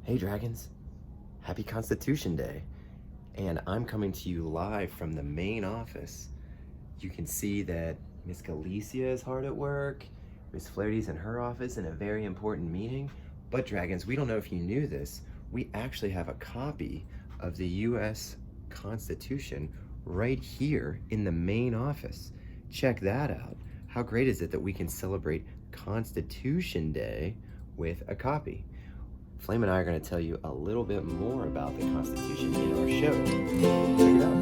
Hey Dragons, happy Constitution Day. And I'm coming to you live from the main office. You can see that Miss Galicia is hard at work, Miss Flaherty's in her office in a very important meeting. But Dragons, we don't know if you knew this, we actually have a copy of the US Constitution right here in the main office. Check that out. How great is it that we can celebrate Constitution Day with a copy? Flame and I are going to tell you a little bit more about the Constitution in our show. Check it out.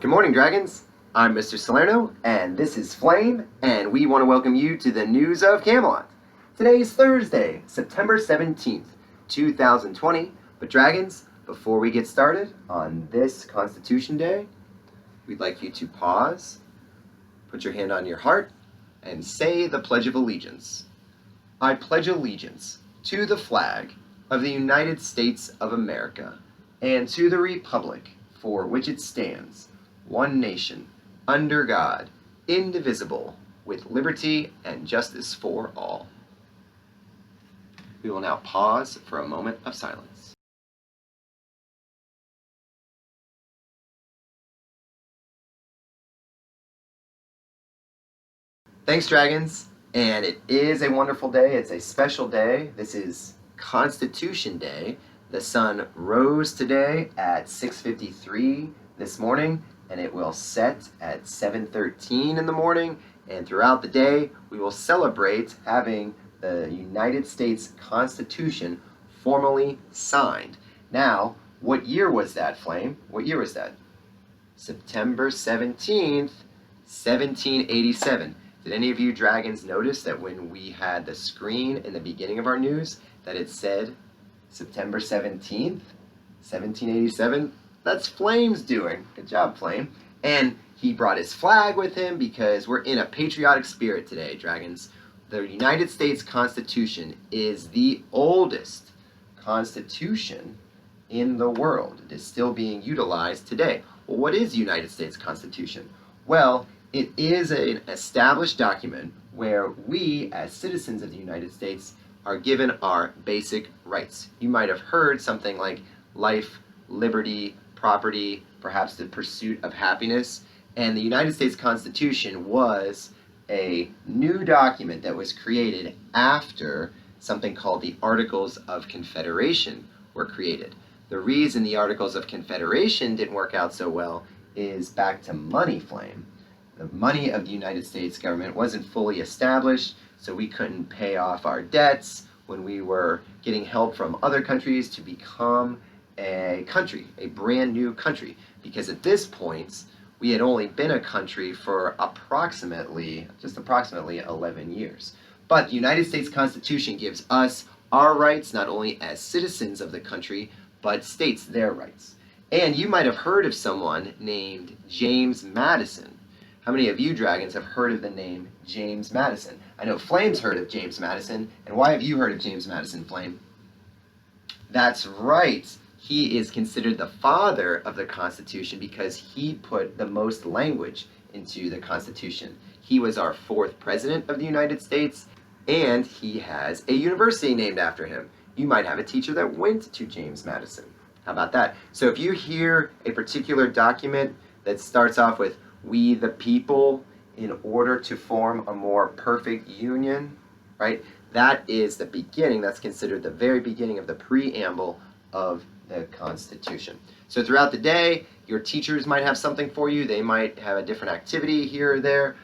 Good morning, Dragons. I'm Mr. Salerno, and this is Flame, and we want to welcome you to the news of Camelot. Today is Thursday, September 17th. 2020. But Dragons, before we get started on this Constitution Day, we'd like you to pause, put your hand on your heart, and say the Pledge of Allegiance. I pledge allegiance to the flag of the United States of America and to the republic for which it stands, one nation, under God, indivisible, with liberty and justice for all. We will now pause for a moment of silence. Thanks, Dragons. And it is a wonderful day. It's a special day. This is Constitution Day. The sun rose today at 6:53 this morning, and it will set at 7:13 in the morning. And throughout the day, we will celebrate having the United States Constitution formally signed. Now, what year was that, Flame? What year was that? September 17th, 1787. Did any of you Dragons notice that when we had the screen in the beginning of our news that it said September 17th, 1787? That's Flame's doing. Good job, Flame. And he brought his flag with him because we're in a patriotic spirit today, Dragons. The United States Constitution is the oldest constitution in the world. It is still being utilized today. Well, what is the United States Constitution? Well, it is an established document where we, as citizens of the United States, are given our basic rights. You might have heard something like life, liberty, property, perhaps the pursuit of happiness. And the United States Constitution was a new document that was created after something called the Articles of Confederation were created. The reason the Articles of Confederation didn't work out so well is back to money, Flame. The money of the United States government wasn't fully established, so we couldn't pay off our debts when we were getting help from other countries to become a country, a brand new country, because at this point, we had only been a country for just approximately 11 years. But the United States Constitution gives us our rights, not only as citizens of the country, but states their rights. And you might have heard of someone named James Madison. How many of you Dragons have heard of the name James Madison? I know Flame's heard of James Madison. And why have you heard of James Madison, Flame? That's right. He is considered the father of the Constitution because he put the most language into the Constitution. He was our 4th president of the United States, and he has a university named after him. You might have a teacher that went to James Madison. How about that? So if you hear a particular document that starts off with "we the people" in order to form a more perfect union, right? That is the beginning. That's considered the very beginning of the preamble of the Constitution. So throughout the day, your teachers might have something for you. They might have a different activity here or there.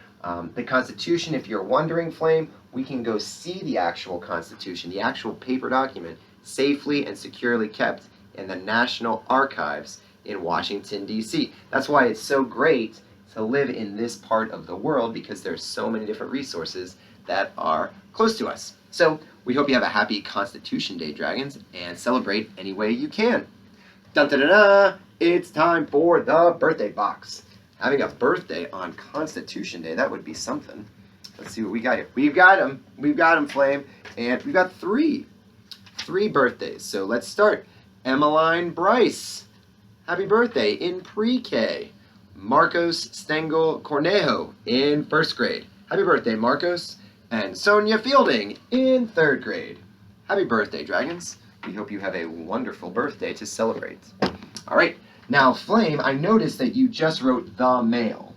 The Constitution, if you're wondering, Flame, we can go see the actual Constitution, the actual paper document, safely and securely kept in the National Archives in Washington, D.C. That's why it's so great to live in this part of the world, because there's so many different resources that are close to us. So we hope you have a happy Constitution Day, Dragons, and celebrate any way you can. Dun-da-da-da! It's time for the birthday box. Having a birthday on Constitution Day, that would be something. Let's see what we got here. We've got them, Flame, and we've got three birthdays. So let's start. Emmeline Bryce, happy birthday, in pre-K. Marcos Stengel Cornejo in 1st grade. Happy birthday, Marcos. And Sonia Fielding in 3rd grade. Happy birthday, Dragons. We hope you have a wonderful birthday to celebrate. All right, now Flame, I noticed that you just wrote the mail.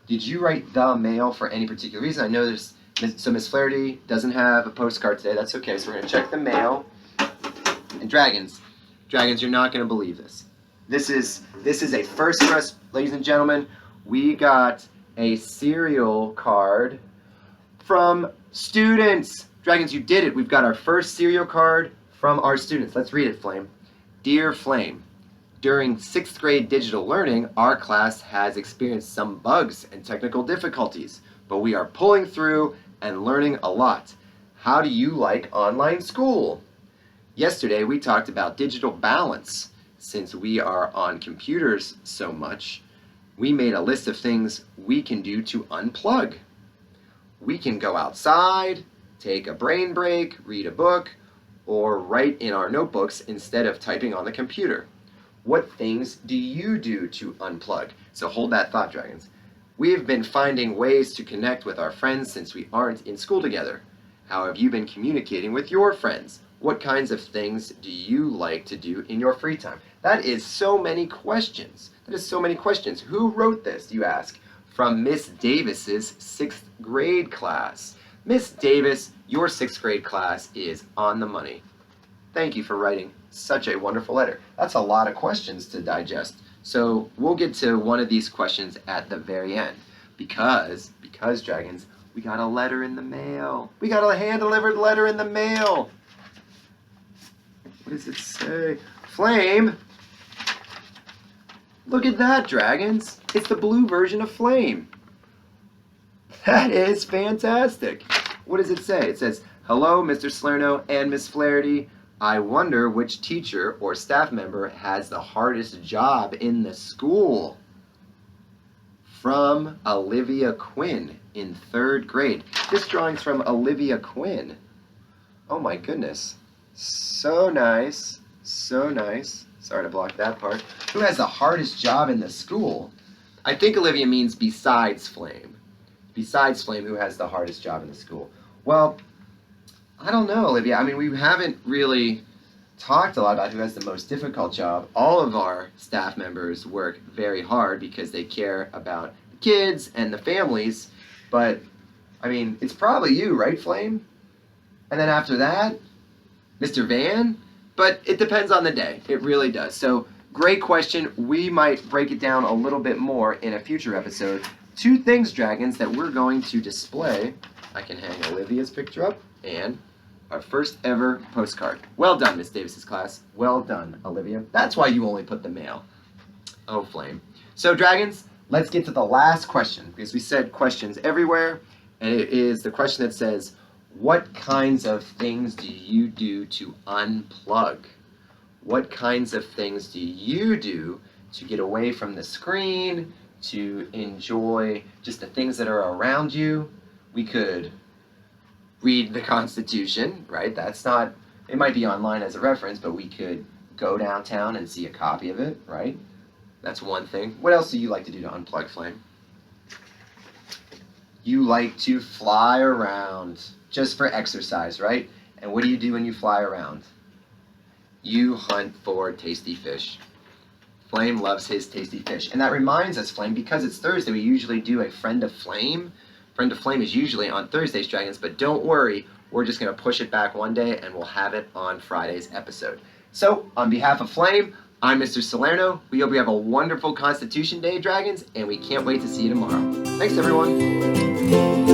Did you write the mail for any particular reason? I know there's, so Miss Flaherty doesn't have a postcard today. That's okay, so we're gonna check the mail. And Dragons, you're not gonna believe this. This is a first for us, ladies and gentlemen. We got a serial card from students. Dragons, you did it. We've got our first serial card from our students. Let's read it, Flame. Dear Flame, during 6th grade digital learning, our class has experienced some bugs and technical difficulties, but we are pulling through and learning a lot. How do you like online school? Yesterday, we talked about digital balance. Since we are on computers so much, we made a list of things we can do to unplug. We can go outside, take a brain break, read a book, or write in our notebooks instead of typing on the computer. What things do you do to unplug? So hold that thought, Dragons. We have been finding ways to connect with our friends since we aren't in school together. How have you been communicating with your friends? What kinds of things do you like to do in your free time? That is so many questions. Who wrote this, you ask? From Miss Davis's 6th grade class. Miss Davis, your 6th grade class is on the money. Thank you for writing such a wonderful letter. That's a lot of questions to digest. So we'll get to one of these questions at the very end. Because Dragons, we got a letter in the mail. We got a hand-delivered letter in the mail. What does it say? Flame! Look at that, Dragons. It's the blue version of Flame. That is fantastic. What does it say? It says, hello, Mr. Salerno and Miss Flaherty. I wonder which teacher or staff member has the hardest job in the school. From Olivia Quinn in 3rd grade. This drawing's from Olivia Quinn. Oh my goodness. So nice. So nice. Sorry to block that part. Who has the hardest job in the school? I think Olivia means besides Flame. Besides Flame, who has the hardest job in the school? Well, I don't know, Olivia. I mean, we haven't really talked a lot about who has the most difficult job. All of our staff members work very hard because they care about the kids and the families. But, I mean, it's probably you, right, Flame? And then after that, Mr. Van? But it depends on the day. It really does. So, great question. We might break it down a little bit more in a future episode. 2 things, Dragons, that we're going to display. I can hang Olivia's picture up and our first ever postcard. Well done, Miss Davis's class. Well done, Olivia. That's why you only put the mail. Oh, Flame. So, Dragons, let's get to the last question, because we said questions everywhere, and it is the question that says, what kinds of things do you do to unplug? What kinds of things do you do to get away from the screen, to enjoy just the things that are around you? We could read the Constitution, right? That's not, it might be online as a reference, but we could go downtown and see a copy of it, right? That's one thing. What else do you like to do to unplug, Flame? You like to fly around just for exercise, right? And what do you do when you fly around? You hunt for tasty fish. Flame loves his tasty fish. And that reminds us, Flame, because it's Thursday, we usually do a Friend of Flame. Friend of Flame is usually on Thursdays, Dragons, but don't worry, we're just going to push it back one day and we'll have it on Friday's episode. So, on behalf of Flame, I'm Mr. Salerno. We hope you have a wonderful Constitution Day, Dragons, and we can't wait to see you tomorrow. Thanks, everyone.